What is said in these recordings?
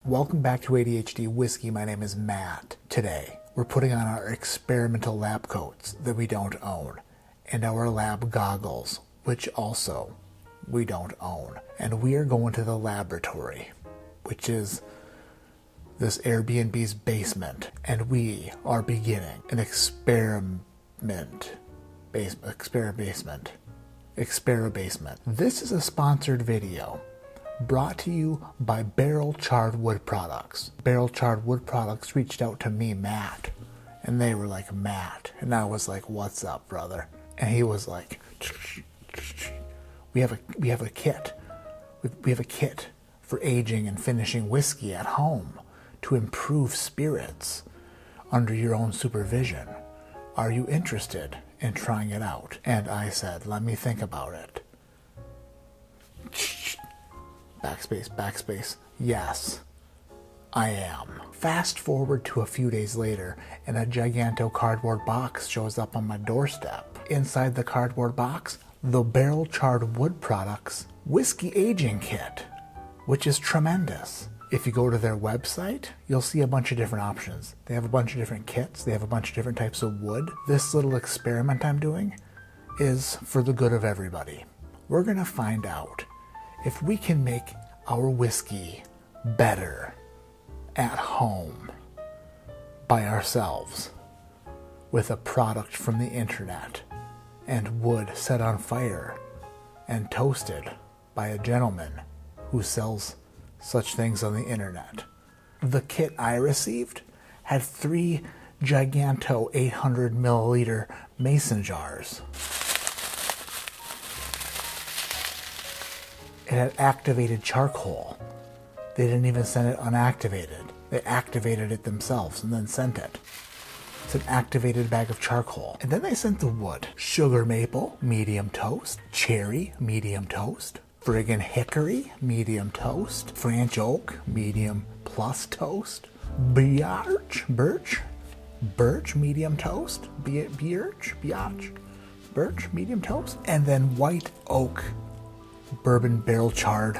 Welcome back to ADHD Whiskey. My name is Matt. Today, we're putting on our experimental lab coats that we don't own, and our lab goggles, which also we don't own. And we are going to the laboratory, which is this Airbnb's basement, and we are beginning an experiment. This is a sponsored video brought to you by Barrel Char Wood Products. Barrel Char Wood Products reached out to me, Matt, and they were like, Matt, and I was like, what's up, brother? And he was like, we have a kit for aging and finishing whiskey at home to improve spirits under your own supervision. Are you interested in trying it out? And I said, let me think about it. Backspace. Yes, I am. Fast forward to a few days later, and a giganto cardboard box shows up on my doorstep. Inside the cardboard box, the Barrel Char Wood Products Whiskey Aging Kit, which is tremendous. If you go to their website, you'll see a bunch of different options. They have a bunch of different kits. They have a bunch of different types of wood. This little experiment I'm doing is for the good of everybody. We're going to find out if we can make our whiskey better at home by ourselves with a product from the internet and wood set on fire and toasted by a gentleman who sells such things on the internet. The kit I received had 3 giganto 800 milliliter mason jars. It had activated charcoal. They didn't even send it unactivated. They activated it themselves and then sent it. It's an activated bag of charcoal. And then they sent the wood. Sugar maple, medium toast. Cherry, medium toast. Friggin' hickory, medium toast. French oak, medium plus toast. Birch, medium toast. Birch, medium toast. And then white oak, bourbon barrel charred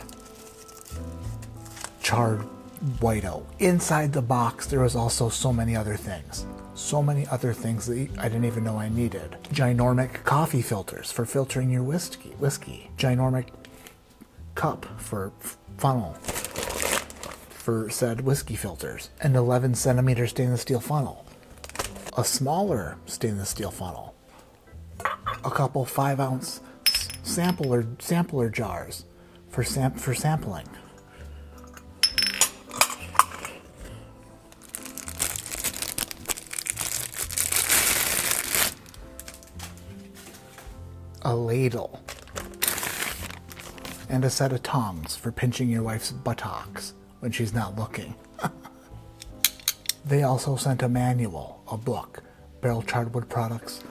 white oak. Inside the box, there was also so many other things that I didn't even know I needed. Ginormic coffee filters for filtering your whiskey. Ginormic cup for funnel for said whiskey filters. An 11 centimeter stainless steel funnel. A smaller stainless steel funnel. A couple 5-ounce sampler jars for sampling. A ladle. And a set of tongs for pinching your wife's buttocks when she's not looking. They also sent a manual, a book, Barrel Char Wood Products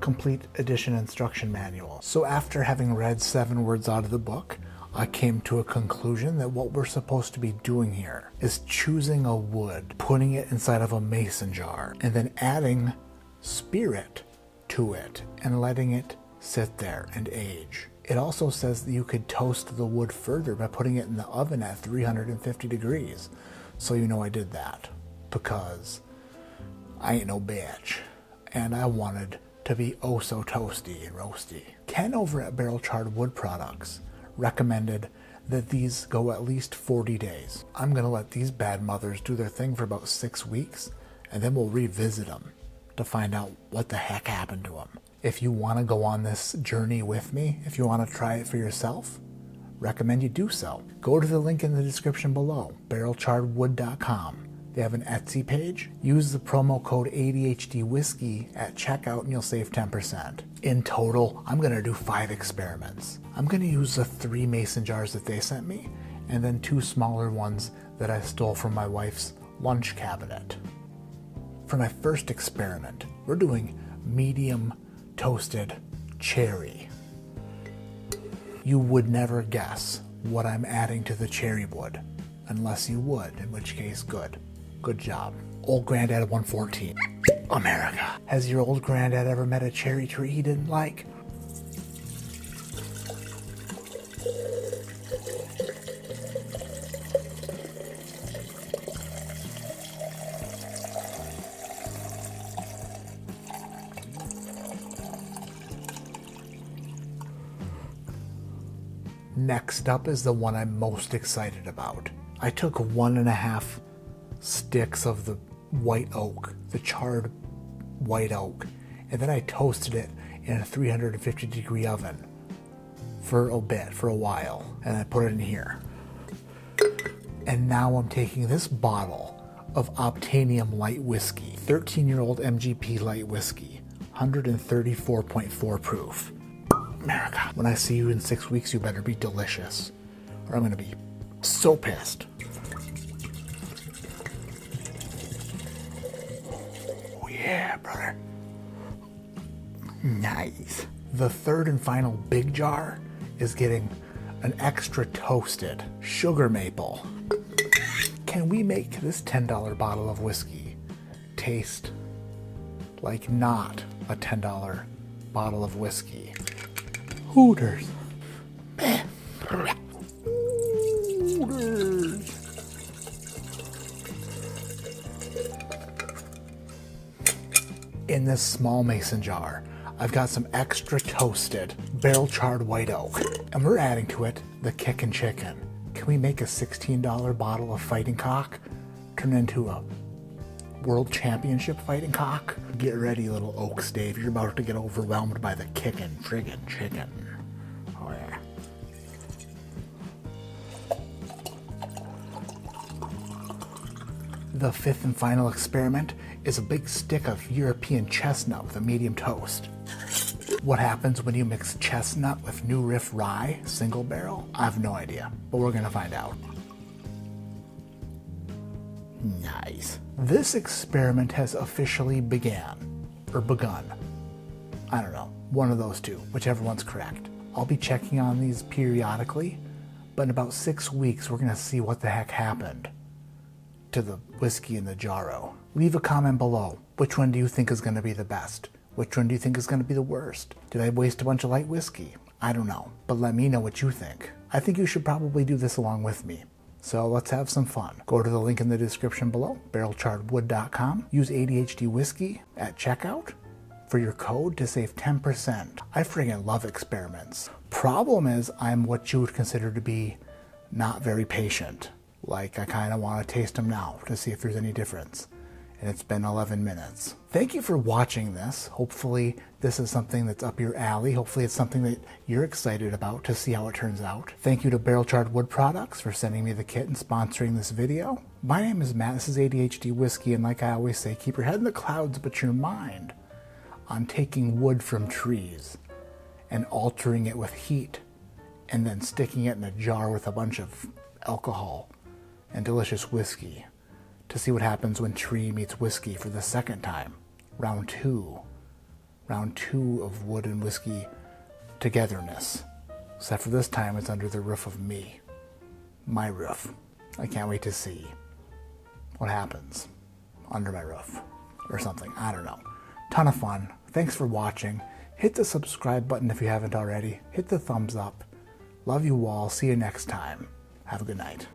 Complete Edition Instruction Manual. So after having read 7 words out of the book, I came to a conclusion that what we're supposed to be doing here is choosing a wood, putting it inside of a mason jar, and then adding spirit to it and letting it sit there and age. It also says that you could toast the wood further by putting it in the oven at 350 degrees. So you know I did that because I ain't no bitch and I wanted to be oh so toasty and roasty. Ken over at Barrel Char Wood Products recommended that these go at least 40 days. I'm gonna let these bad mothers do their thing for about 6 weeks and then we'll revisit them to find out what the heck happened to them. If you want to go on this journey with me, if you want to try it for yourself, recommend you do so. Go to the link in the description below, barrelcharwood.com. They have an Etsy page. Use the promo code ADHD Whiskey at checkout and you'll save 10%. In total, I'm going to do 5 experiments. I'm going to use the 3 mason jars that they sent me and then 2 smaller ones that I stole from my wife's lunch cabinet. For my first experiment, we're doing medium toasted cherry. You would never guess what I'm adding to the cherry wood, unless you would, in which case, good job. Old Granddad 114. America. Has your old granddad ever met a cherry tree he didn't like? Next up is the one I'm most excited about. I took 1.5 sticks of the white oak, the charred white oak, and then I toasted it in a 350-degree oven for a while, and I put it in here. And now I'm taking this bottle of Obtainium light whiskey, 13-year-old MGP light whiskey, 134.4 proof. America, when I see you in 6 weeks, you better be delicious, or I'm gonna be so pissed. Oh yeah, brother. Nice. The third and final big jar is getting an extra toasted sugar maple. Can we make this $10 bottle of whiskey taste like not a $10 bottle of whiskey? Hooters. Hooters. In this small mason jar, I've got some extra toasted barrel charred white oak, and we're adding to it the kickin' chicken. Can we make a $16 bottle of fighting cock turn into a world championship fighting cock? Get ready, little Oaks Dave. You're about to get overwhelmed by the kickin' friggin' chicken. Oh yeah. The fifth and final experiment is a big stick of European chestnut with a medium toast. What happens when you mix chestnut with New Riff rye single barrel? I have no idea, but we're gonna find out. Nice. This experiment has officially begun. I don't know, one of those two, whichever one's correct. I'll be checking on these periodically, but in about 6 weeks we're gonna see what the heck happened to the whiskey in the jarro. Leave a comment below. Which one do you think is gonna be the best? Which one do you think is going to be the worst? Did I waste a bunch of light whiskey? I don't know, but let me know what you think. I think you should probably do this along with me. So let's have some fun. Go to the link in the description below, barrelcharwood.com. Use ADHD whiskey at checkout for your code to save 10%. I friggin' love experiments. Problem is, I'm what you would consider to be not very patient. Like, I kind of want to taste them now to see if there's any difference. And it's been 11 minutes. Thank you for watching this. Hopefully this is something that's up your alley. Hopefully it's something that you're excited about to see how it turns out. Thank you to Barrel Char Wood Products for sending me the kit and sponsoring this video. My name is Matt, this is ADHD Whiskey, and like I always say, keep your head in the clouds but your mind on taking wood from trees and altering it with heat and then sticking it in a jar with a bunch of alcohol and delicious whiskey to see what happens when tree meets whiskey for the second time. Round two of wood and whiskey togetherness. Except for this time it's under the roof of me. My roof. I can't wait to see what happens under my roof or something. I don't know. Ton of fun. Thanks for watching. Hit the subscribe button if you haven't already. Hit the thumbs up. Love you all. See you next time. Have a good night.